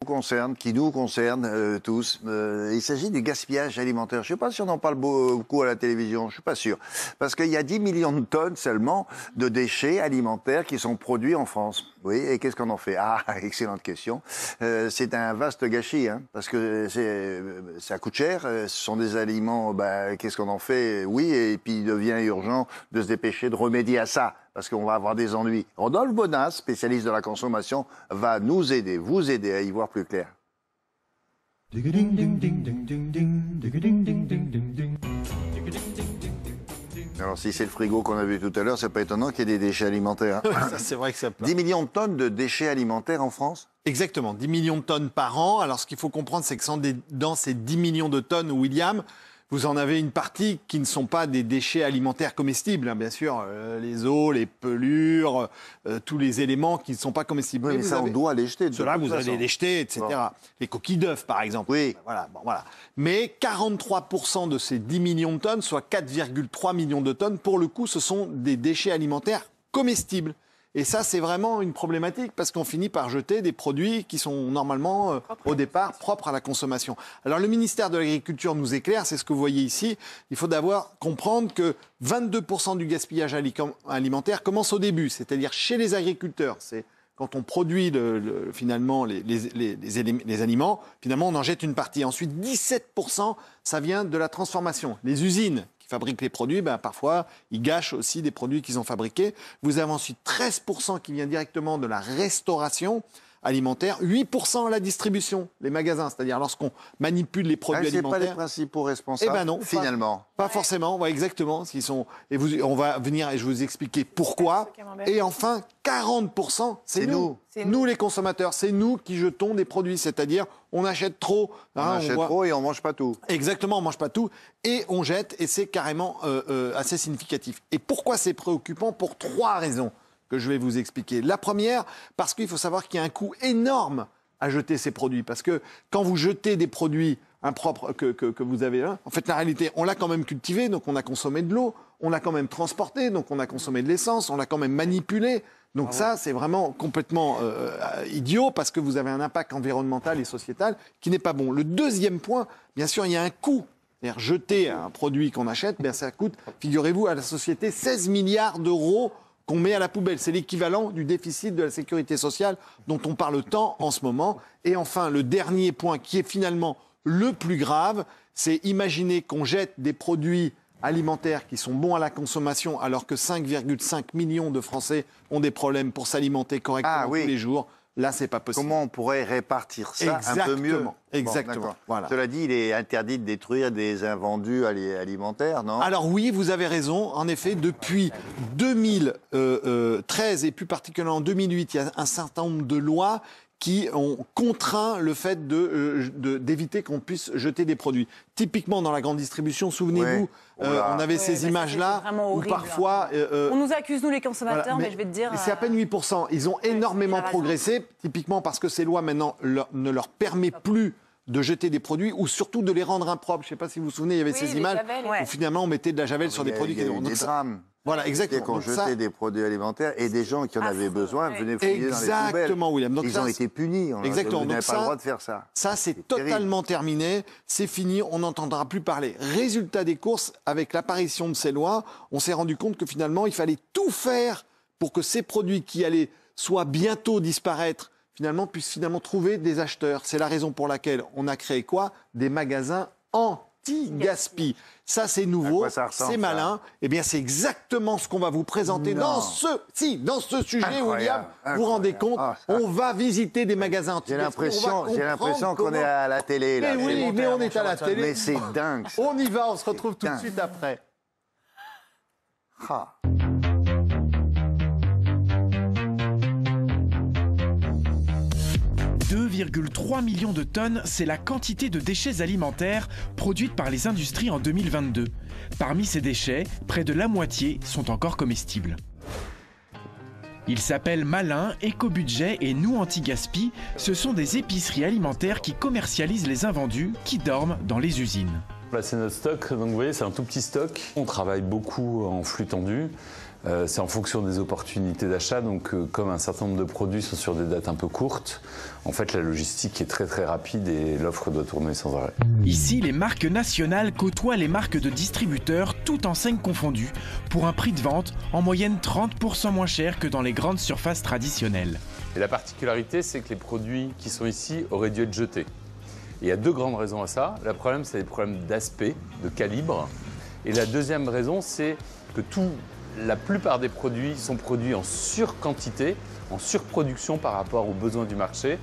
concerne, qui nous concerne tous. Il s'agit du gaspillage alimentaire. Je ne sais pas si on en parle beaucoup à la télévision, je ne suis pas sûr. Parce qu'il y a 10 millions de tonnes seulement de déchets alimentaires qui sont produits en France. Oui, et qu'est-ce qu'on en fait? Ah, excellente question. C'est un vaste gâchis, hein, parce que ça coûte cher. Ce sont des aliments, qu'est-ce qu'on en fait? Oui, et puis il devient urgent de se dépêcher de remédier à ça, parce qu'on va avoir des ennuis. Rodolphe Bonas, spécialiste de la consommation, va nous aider, vous aider à y voir plus clair. Alors si c'est le frigo qu'on a vu tout à l'heure, c'est pas étonnant qu'il y ait des déchets alimentaires. Hein. Ça, c'est vrai que ça plaît. 10 millions de tonnes de déchets alimentaires en France? Exactement, 10 millions de tonnes par an. Alors ce qu'il faut comprendre, c'est que dans ces 10 millions de tonnes, William, vous en avez une partie qui ne sont pas des déchets alimentaires comestibles, hein, bien sûr, les os, les pelures, tous les éléments qui ne sont pas comestibles. Oui, mais ça, on doit les jeter. Ceux-là, vous allez les jeter, etc. Bon. Les coquilles d'œufs, par exemple. Oui. Voilà. Mais 43% de ces 10 millions de tonnes, soit 4,3 millions de tonnes, pour le coup, ce sont des déchets alimentaires comestibles. Et ça, c'est vraiment une problématique parce qu'on finit par jeter des produits qui sont normalement, au départ, propres à la consommation. Alors, le ministère de l'Agriculture nous éclaire, c'est ce que vous voyez ici. Il faut d'abord comprendre que 22% du gaspillage alimentaire commence au début, c'est-à-dire chez les agriculteurs. C'est quand on produit finalement les aliments, finalement, on en jette une partie. Ensuite, 17%, ça vient de la transformation. Les usines fabriquent les produits, parfois, ils gâchent aussi des produits qu'ils ont fabriqués. Vous avez ensuite 13% qui vient directement de la restauration alimentaire, 8% à la distribution, les magasins, c'est-à-dire lorsqu'on manipule les produits alimentaires. C'est pas les principaux responsables, non, finalement. Pas forcément, ouais, exactement. On va venir et je vais vous expliquer pourquoi. Et enfin, 40%, c'est nous. C'est nous les consommateurs, c'est nous qui jetons des produits, c'est-à-dire on achète trop. On achète trop et on mange pas tout. Exactement, on mange pas tout et on jette et c'est carrément assez significatif. Et pourquoi c'est préoccupant? Pour 3 raisons que je vais vous expliquer. La première, parce qu'il faut savoir qu'il y a un coût énorme à jeter ces produits. Parce que quand vous jetez des produits impropres que vous avez là, en fait, la réalité, on l'a quand même cultivé, donc on a consommé de l'eau, on l'a quand même transporté, donc on a consommé de l'essence, on l'a quand même manipulé. Donc ça, c'est vraiment complètement idiot parce que vous avez un impact environnemental et sociétal qui n'est pas bon. Le deuxième point, bien sûr, il y a un coût. C'est-à-dire jeter un produit qu'on achète, ça coûte, figurez-vous, à la société 16 milliards d'euros qu'on met à la poubelle. C'est l'équivalent du déficit de la sécurité sociale dont on parle tant en ce moment. Et enfin, le dernier point qui est finalement le plus grave, c'est imaginer qu'on jette des produits alimentaires qui sont bons à la consommation alors que 5,5 millions de Français ont des problèmes pour s'alimenter correctement tous les jours. Là, c'est pas possible. Comment on pourrait répartir ça un peu mieux? Exactement. Bon, voilà. Cela dit, il est interdit de détruire des invendus alimentaires, non? Alors oui, vous avez raison. En effet, depuis 2013 et plus particulièrement en 2008, il y a un certain nombre de lois qui ont contraint le fait d'éviter qu'on puisse jeter des produits. Typiquement dans la grande distribution, souvenez-vous, on avait ces images-là où parfois... on nous accuse, nous les consommateurs, mais je vais te dire... C'est à peine 8%. Ils ont énormément progressé, typiquement parce que ces lois maintenant ne leur permettent plus de jeter des produits ou surtout de les rendre impropres. Je ne sais pas si vous vous souvenez, il y avait ces images où finalement on mettait de la javel sur des produits qui étaient des drames. Voilà, exactement. Qu'on jetait des produits alimentaires et des gens qui en avaient besoin venaient fouiller dans les poubelles. Exactement, William. Donc ils ont été punis. Exactement. Vous n'avez pas le droit de faire ça. Ça, c'est totalement terminé. C'est fini. On n'entendra plus parler. Résultat des courses, avec l'apparition de ces lois, on s'est rendu compte que finalement, il fallait tout faire pour que ces produits qui allaient soit bientôt disparaître, finalement, puissent trouver des acheteurs. C'est la raison pour laquelle on a créé quoi? Des magasins anti-gaspi. Ça, c'est nouveau, c'est malin. Eh bien, c'est exactement ce qu'on va vous présenter dans ce sujet, William. Vous vous rendez compte, on va visiter des magasins anti-gaspi. J'ai l'impression qu'on est à la télé, là. Mais oui, mais on est à la télé. Mais c'est dingue. Ça. On y va, on se retrouve tout de suite après. 2,3 millions de tonnes, c'est la quantité de déchets alimentaires produite par les industries en 2022. Parmi ces déchets, près de la moitié sont encore comestibles. Ils s'appellent Malin, Éco-Budget et Nous Anti-Gaspi. Ce sont des épiceries alimentaires qui commercialisent les invendus qui dorment dans les usines. Là, c'est notre stock, donc vous voyez, c'est un tout petit stock. On travaille beaucoup en flux tendu. C'est en fonction des opportunités d'achat. Donc, comme un certain nombre de produits sont sur des dates un peu courtes, en fait, la logistique est très très rapide et l'offre doit tourner sans arrêt. Ici, les marques nationales côtoient les marques de distributeurs, toutes enseignes confondues, pour un prix de vente en moyenne 30% moins cher que dans les grandes surfaces traditionnelles. Et la particularité, c'est que les produits qui sont ici auraient dû être jetés. Et il y a deux grandes raisons à ça. Le problème, c'est les problèmes d'aspect, de calibre. Et la deuxième raison, c'est que la plupart des produits sont produits en surquantité, en surproduction par rapport aux besoins du marché,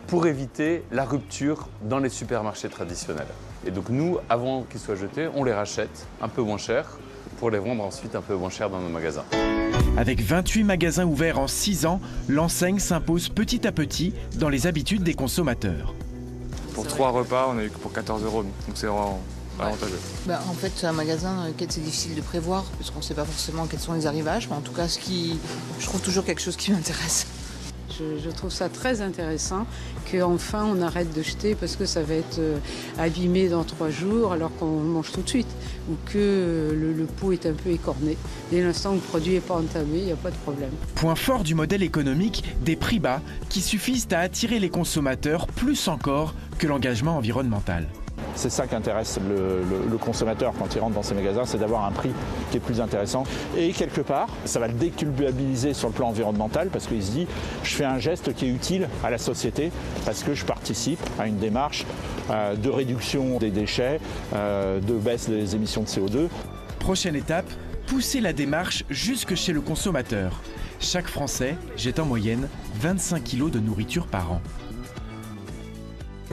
pour éviter la rupture dans les supermarchés traditionnels. Et donc nous, avant qu'ils soient jetés, on les rachète un peu moins cher pour les vendre ensuite un peu moins cher dans nos magasins. Avec 28 magasins ouverts en 6 ans, l'enseigne s'impose petit à petit dans les habitudes des consommateurs. Pour 3 repas, on a eu que pour 14 €, donc c'est vraiment avantageux. En fait, c'est un magasin dans lequel c'est difficile de prévoir, parce qu'on ne sait pas forcément quels sont les arrivages, mais en tout cas, je trouve toujours quelque chose qui m'intéresse. Je trouve ça très intéressant qu'enfin on arrête de jeter parce que ça va être abîmé dans 3 jours alors qu'on le mange tout de suite, ou que le pot est un peu écorné. Dès l'instant où le produit n'est pas entamé, il n'y a pas de problème. Point fort du modèle économique, des prix bas qui suffisent à attirer les consommateurs plus encore que l'engagement environnemental. C'est ça qui intéresse le consommateur quand il rentre dans ces magasins, c'est d'avoir un prix qui est plus intéressant. Et quelque part, ça va le déculpabiliser sur le plan environnemental parce qu'il se dit « je fais un geste qui est utile à la société parce que je participe à une démarche de réduction des déchets, de baisse des émissions de CO2 ». Prochaine étape, pousser la démarche jusque chez le consommateur. Chaque Français jette en moyenne 25 kg de nourriture par an.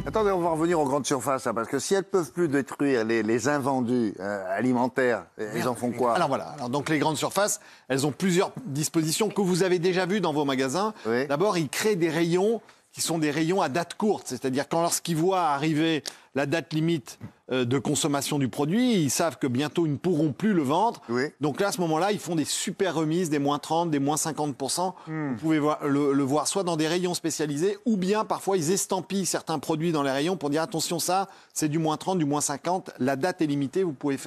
Attendez, on va revenir aux grandes surfaces, hein, parce que si elles ne peuvent plus détruire les invendus alimentaires, elles en font quoi? Alors voilà, donc les grandes surfaces, elles ont plusieurs dispositions que vous avez déjà vues dans vos magasins. Oui. D'abord, ils créent des rayons qui sont des rayons à date courte, c'est-à-dire quand lorsqu'ils voient arriver la date limite de consommation du produit, ils savent que bientôt ils ne pourront plus le vendre. Oui. Donc là, à ce moment-là, ils font des super remises, des moins 30, des moins 50%. Vous pouvez le voir soit dans des rayons spécialisés, ou bien parfois ils estampillent certains produits dans les rayons pour dire attention, ça, c'est du moins 30, du moins 50, la date est limitée, vous pouvez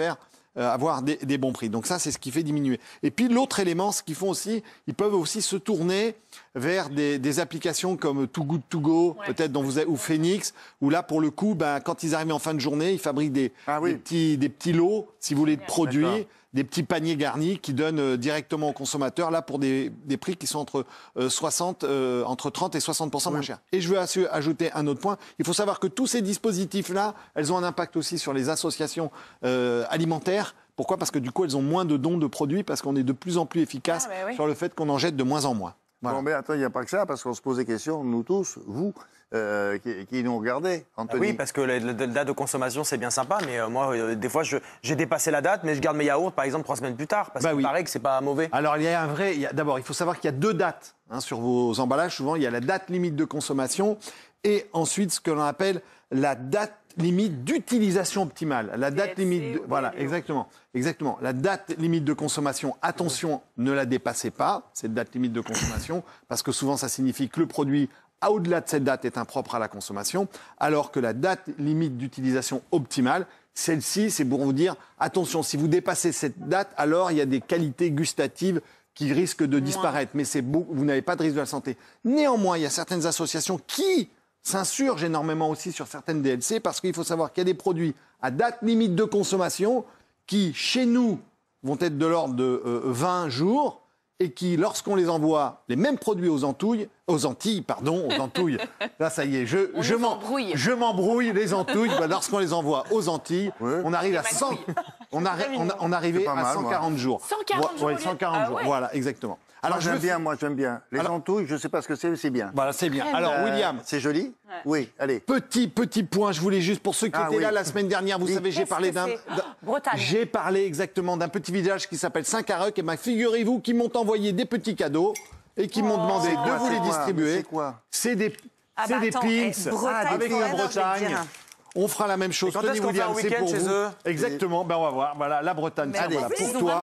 avoir des bons prix. Donc ça, c'est ce qui fait diminuer. Et puis l'autre élément, ce qu'ils font aussi, ils peuvent aussi se tourner vers des applications comme Too Good To Go, peut-être ou Phoenix, où là, pour le coup, quand ils arrivent en fin de journée, ils fabriquent des petits lots, si vous voulez, de produits, des petits paniers garnis qui donnent directement aux consommateurs, là, pour des prix qui sont entre 30 et 60% moins chers. Et je veux ajouter un autre point. Il faut savoir que tous ces dispositifs-là, elles ont un impact aussi sur les associations alimentaires. Pourquoi? Parce que du coup, elles ont moins de dons de produits, parce qu'on est de plus en plus efficace sur le fait qu'on en jette de moins en moins. Voilà. Bon, mais attends, il n'y a pas que ça, parce qu'on se pose des questions, nous tous, vous, qui nous regardez, Anthony. Oui, parce que la date de consommation, c'est bien sympa, mais moi, des fois, j'ai dépassé la date, mais je garde mes yaourts, par exemple, 3 semaines plus tard, parce qu'il paraît que c'est pas mauvais. Alors, d'abord, il faut savoir qu'il y a 2 dates sur vos emballages. Souvent, il y a la date limite de consommation et ensuite ce que l'on appelle la date limite d'utilisation optimale. La date limite, voilà, exactement. La date limite de consommation, attention, ne la dépassez pas, cette date limite de consommation, parce que souvent ça signifie que le produit, au-delà de cette date, est impropre à la consommation, alors que la date limite d'utilisation optimale, celle-ci, c'est pour vous dire, attention, si vous dépassez cette date, alors il y a des qualités gustatives qui risquent de disparaître, mais vous n'avez pas de risque de la santé. Néanmoins, il y a certaines associations qui s'insurgent énormément aussi sur certaines DLC, parce qu'il faut savoir qu'il y a des produits à date limite de consommation qui, chez nous, vont être de l'ordre de 20 jours, et qui, lorsqu'on les envoie, les mêmes produits aux Antilles, là ça y est, je m'embrouille, les Antilles, lorsqu'on les envoie aux Antilles, on arrive à 100, on arrivait à 140 jours. 140 jours, 140 jours, voilà, exactement. Alors, moi j'aime bien. Les Antilles, je ne sais pas ce que c'est bien. Voilà, c'est bien. Alors, William. C'est joli? Oui, allez. Petit point, je voulais juste, pour ceux qui étaient là la semaine dernière, vous savez, j'ai parlé j'ai parlé exactement d'un petit village qui s'appelle Saint-Carrec, et figurez-vous qu'ils m'ont envoyé des petits cadeaux et qui m'ont demandé de vous les distribuer. C'est quoi? C'est des pins avec la Bretagne. On fera la même chose. Quand est-ce qu'on fait un week-end chez eux? Exactement, on va voir. Voilà, la Bretagne, c'est pour toi.